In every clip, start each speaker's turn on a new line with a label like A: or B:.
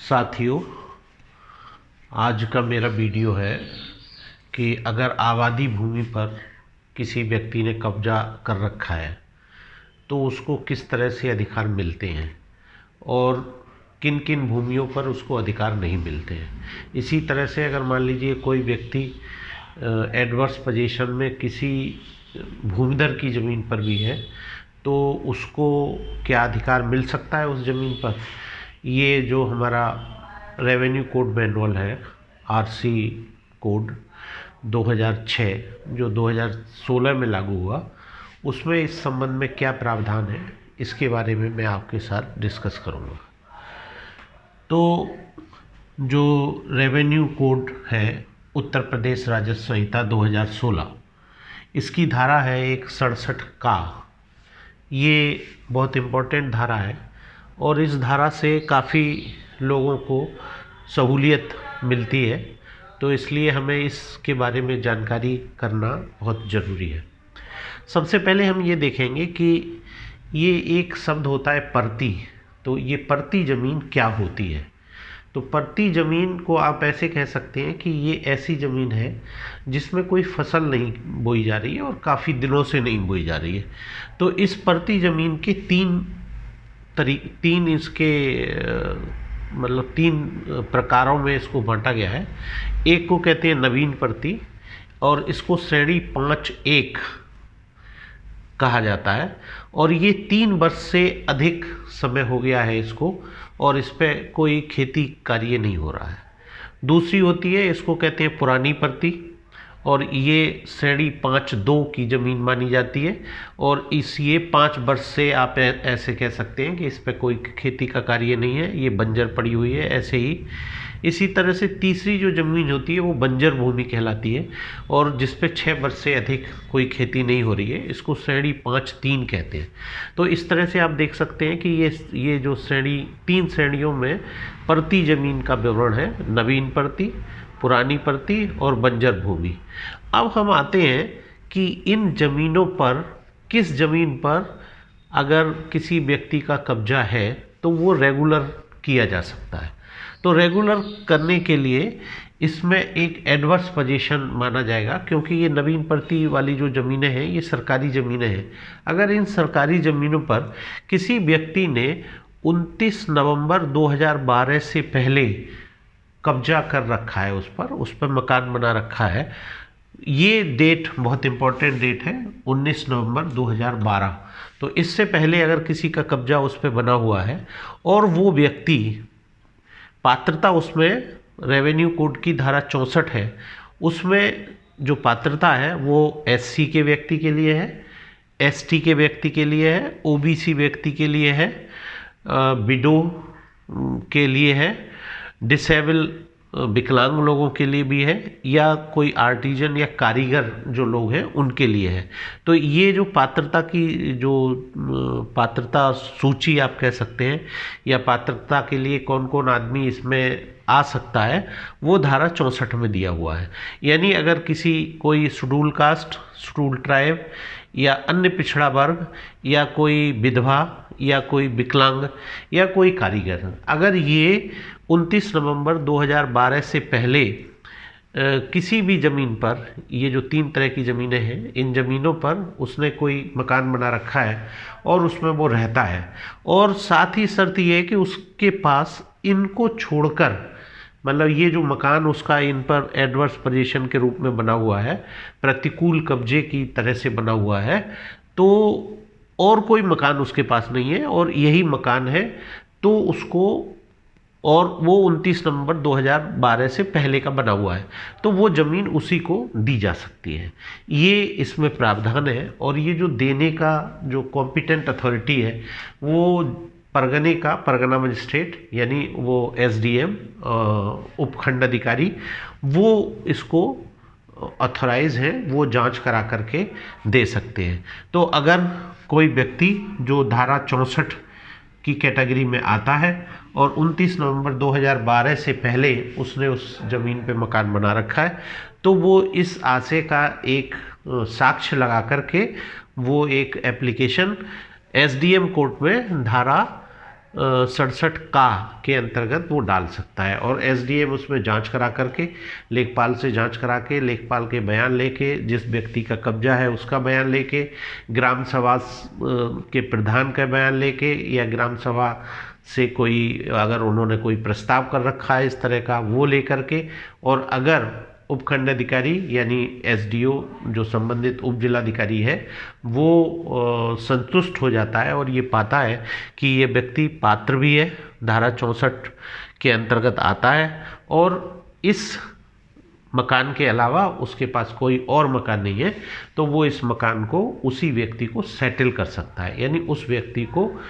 A: साथियों, आज का मेरा वीडियो है कि अगर आबादी भूमि पर किसी व्यक्ति ने कब्जा कर रखा है तो उसको किस तरह से अधिकार मिलते हैं और किन किन भूमियों पर उसको अधिकार नहीं मिलते हैं। इसी तरह से अगर मान लीजिए कोई व्यक्ति एडवर्स पोजीशन में किसी भूमिधर की ज़मीन पर भी है तो उसको क्या अधिकार मिल सकता है उस ज़मीन पर। ये जो हमारा रेवेन्यू कोड मैनुअल है, आरसी कोड 2006 जो 2016 में लागू हुआ, उसमें इस संबंध में क्या प्रावधान है इसके बारे में मैं आपके साथ डिस्कस करूँगा। तो जो रेवेन्यू कोड है उत्तर प्रदेश राजस्व संहिता 2016, इसकी धारा है 167 का। ये बहुत इम्पोर्टेंट धारा है और इस धारा से काफ़ी लोगों को सहूलियत मिलती है, तो इसलिए हमें इसके बारे में जानकारी करना बहुत ज़रूरी है। सबसे पहले हम ये देखेंगे कि ये एक शब्द होता है परती। तो ये परती ज़मीन क्या होती है। तो परती ज़मीन को आप ऐसे कह सकते हैं कि ये ऐसी ज़मीन है जिसमें कोई फसल नहीं बोई जा रही है और काफ़ी दिनों से नहीं बोई जा रही है। तो इस परती ज़मीन के तीन प्रकारों में इसको बांटा गया है। एक को कहते हैं नवीन परती और इसको श्रेणी 5.1 कहा जाता है और ये 3 वर्ष से अधिक समय हो गया है इसको और इस पर कोई खेती कार्य नहीं हो रहा है। दूसरी होती है, इसको कहते हैं पुरानी परती और ये श्रेणी 5.2 की ज़मीन मानी जाती है और ये 5 वर्ष से आप ऐसे कह सकते हैं कि इस पर कोई खेती का कार्य नहीं है, ये बंजर पड़ी हुई है ऐसे ही। इसी तरह से तीसरी जो ज़मीन होती है वो बंजर भूमि कहलाती है और जिस पे 6 वर्ष से अधिक कोई खेती नहीं हो रही है, इसको श्रेणी 5.3 कहते हैं। तो इस तरह से आप देख सकते हैं कि ये जो 3 श्रेणियों में परती ज़मीन का विवरण है, नवीन परती, पुरानी परती और बंजर भूमि। अब हम आते हैं कि इन ज़मीनों पर किस ज़मीन पर अगर किसी व्यक्ति का कब्जा है तो वो रेगुलर किया जा सकता है। तो रेगुलर करने के लिए इसमें एक एडवर्स पोजीशन माना जाएगा, क्योंकि ये नवीन परती वाली जो ज़मीनें हैं ये सरकारी ज़मीनें हैं। अगर इन सरकारी ज़मीनों पर किसी व्यक्ति ने 29 नवंबर 2012 से पहले कब्जा कर रखा है, उस पर मकान बना रखा है, ये डेट बहुत इम्पोर्टेंट डेट है 19 नवंबर 2012। तो इससे पहले अगर किसी का कब्जा उस पर बना हुआ है और वो व्यक्ति पात्रता, उसमें रेवेन्यू कोड की धारा 64 है, उसमें जो पात्रता है वो एससी के व्यक्ति के लिए है, एसटी के व्यक्ति के लिए है, ओबीसी व्यक्ति के लिए है, विडो के लिए है, डिसेबल विकलांग लोगों के लिए भी है, या कोई आर्टिजन या कारीगर जो लोग हैं उनके लिए है। तो ये जो पात्रता सूची आप कह सकते हैं या पात्रता के लिए कौन कौन आदमी इसमें आ सकता है, वो धारा 64 में दिया हुआ है। यानी अगर कोई शेड्यूल कास्ट, शेड्यूल ट्राइब या अन्य पिछड़ा वर्ग या कोई विधवा या कोई विकलांग या कोई कारीगर, अगर ये 29 नवंबर 2012 से पहले किसी भी ज़मीन पर, ये जो 3 तरह की ज़मीनें हैं, इन ज़मीनों पर उसने कोई मकान बना रखा है और उसमें वो रहता है, और साथ ही शर्त ये है कि उसके पास इनको छोड़कर, मतलब ये जो मकान उसका इन पर एडवर्स पोजीशन के रूप में बना हुआ है, प्रतिकूल कब्जे की तरह से बना हुआ है, तो और कोई मकान उसके पास नहीं है और यही मकान है, तो उसको, और वो 29 नवंबर 2012 से पहले का बना हुआ है, तो वो ज़मीन उसी को दी जा सकती है। ये इसमें प्रावधान है। और ये जो देने का जो कॉम्पिटेंट अथॉरिटी है वो परगना मजिस्ट्रेट, यानी वो एसडीएम, उपखंड अधिकारी, वो इसको ऑथराइज हैं, वो जांच करा करके दे सकते हैं। तो अगर कोई व्यक्ति जो धारा 64 की कैटेगरी में आता है और 29 नवंबर 2012 से पहले उसने उस ज़मीन पे मकान बना रखा है, तो वो इस आशय का एक साक्ष्य लगा करके वो एक एप्लीकेशन एसडीएम कोर्ट में धारा 67 का के अंतर्गत वो डाल सकता है। और एसडीएम उसमें जांच करा करके, लेखपाल से जांच करा के, लेखपाल के बयान लेके, जिस व्यक्ति का कब्जा है उसका बयान लेके, ग्राम सभा के प्रधान का बयान लेके, या ग्राम सभा से कोई अगर उन्होंने कोई प्रस्ताव कर रखा है इस तरह का, वो लेकर के, और अगर उपखंड अधिकारी यानी एसडीओ जो संबंधित उप जिलाधिकारी है वो संतुष्ट हो जाता है और ये पाता है कि ये व्यक्ति पात्र भी है, धारा 64 के अंतर्गत आता है, और इस मकान के अलावा उसके पास कोई और मकान नहीं है, तो वो इस मकान को उसी व्यक्ति को सेटल कर सकता है, यानी उस व्यक्ति को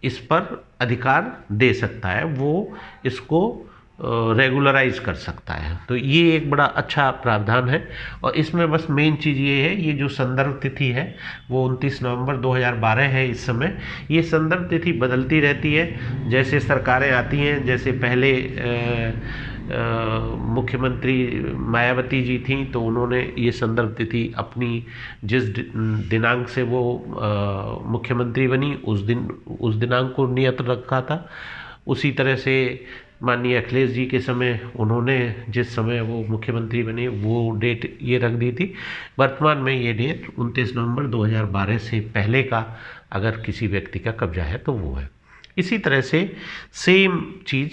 A: इस पर अधिकार दे सकता है, वो इसको रेगुलराइज कर सकता है। तो ये एक बड़ा अच्छा प्रावधान है। और इसमें बस मेन चीज़ ये है, ये जो संदर्भ तिथि है वो 29 नवंबर 2012 है इस समय। ये संदर्भ तिथि बदलती रहती है जैसे सरकारें आती हैं। जैसे पहले मुख्यमंत्री मायावती जी थी तो उन्होंने ये संदर्भ तिथि अपनी जिस दिनांक से वो मुख्यमंत्री बनी उस दिनांक को नियत रखा था। उसी तरह से माननीय अखिलेश जी के समय उन्होंने जिस समय वो मुख्यमंत्री बने वो डेट ये रख दी थी। वर्तमान में ये डेट 29 नवंबर 2012 से पहले का अगर किसी व्यक्ति का कब्जा है तो वो है। इसी तरह से सेम चीज़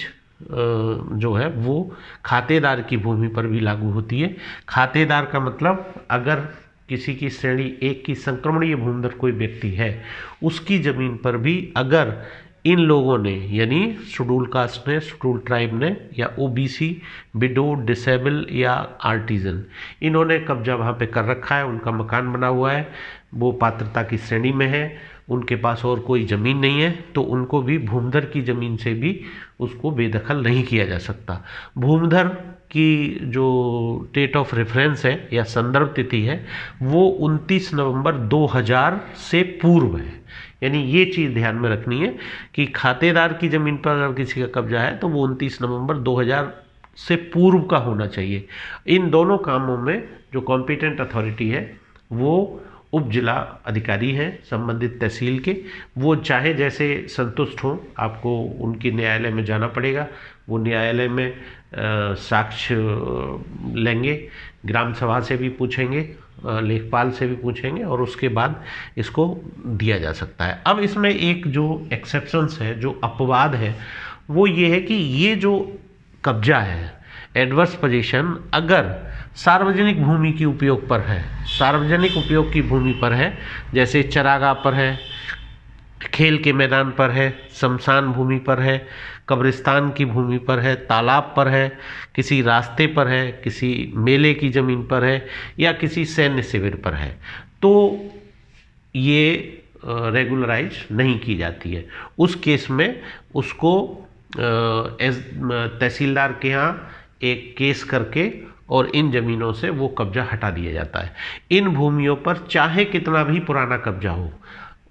A: जो है वो खातेदार की भूमि पर भी लागू होती है। खातेदार का मतलब अगर किसी की श्रेणी 1 की संक्रमणीय भूमिधर कोई व्यक्ति है, उसकी ज़मीन पर भी अगर इन लोगों ने यानी शेड्यूल कास्ट ने, शेड्यूल ट्राइब ने, या ओबीसी, विडो, डिसेबल या आर्टिजन, इन्होंने कब्जा वहाँ पे कर रखा है, उनका मकान बना हुआ है, वो पात्रता की श्रेणी में है, उनके पास और कोई ज़मीन नहीं है, तो उनको भी भूमिधर की ज़मीन से भी उसको बेदखल नहीं किया जा सकता। भूमिधर की जो डेट ऑफ रेफरेंस है या संदर्भ तिथि है वो 29 नवंबर 2000 से पूर्व है। यानी ये चीज़ ध्यान में रखनी है कि खातेदार की ज़मीन पर अगर किसी का कब्जा है तो वो 29 नवंबर 2000 से पूर्व का होना चाहिए। इन दोनों कामों में जो कॉम्पिटेंट अथॉरिटी है वो उप जिला अधिकारी हैं संबंधित तहसील के, वो चाहे जैसे संतुष्ट हों, आपको उनकी न्यायालय में जाना पड़ेगा। वो न्यायालय में साक्ष्य लेंगे, ग्राम सभा से भी पूछेंगे, लेखपाल से भी पूछेंगे, और उसके बाद इसको दिया जा सकता है। अब इसमें एक जो एक्सेप्शंस है, जो अपवाद है, वो ये है कि ये जो कब्जा है एडवर्स पोजीशन अगर सार्वजनिक भूमि की उपयोग पर है, सार्वजनिक उपयोग की भूमि पर है, जैसे चरागाह पर है, खेल के मैदान पर है, शमशान भूमि पर है, कब्रिस्तान की भूमि पर है, तालाब पर है, किसी रास्ते पर है, किसी मेले की ज़मीन पर है, या किसी सैन्य शिविर पर है, तो ये रेगुलराइज नहीं की जाती है। उस केस में उसको तहसीलदार के यहाँ एक केस करके और इन ज़मीनों से वो कब्जा हटा दिया जाता है। इन भूमियों पर चाहे कितना भी पुराना कब्जा हो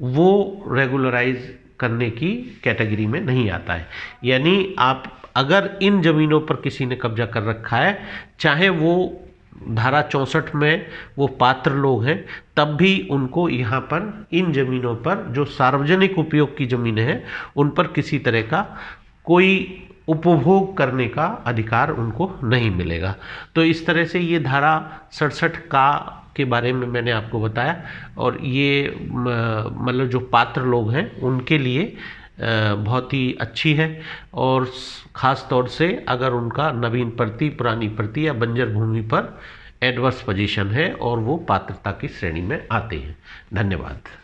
A: वो रेगुलराइज करने की कैटेगरी में नहीं आता है। यानी आप अगर इन ज़मीनों पर किसी ने कब्जा कर रखा है, चाहे वो धारा 64 में वो पात्र लोग हैं, तब भी उनको यहाँ पर इन ज़मीनों पर जो सार्वजनिक उपयोग की ज़मीनें हैं उन पर किसी तरह का कोई उपभोग करने का अधिकार उनको नहीं मिलेगा। तो इस तरह से ये धारा 67 का के बारे में मैंने आपको बताया, और ये मतलब जो पात्र लोग हैं उनके लिए बहुत ही अच्छी है, और ख़ास तौर से अगर उनका नवीन प्रति, पुरानी प्रति या बंजर भूमि पर एडवर्स पोजीशन है और वो पात्रता की श्रेणी में आते हैं। धन्यवाद।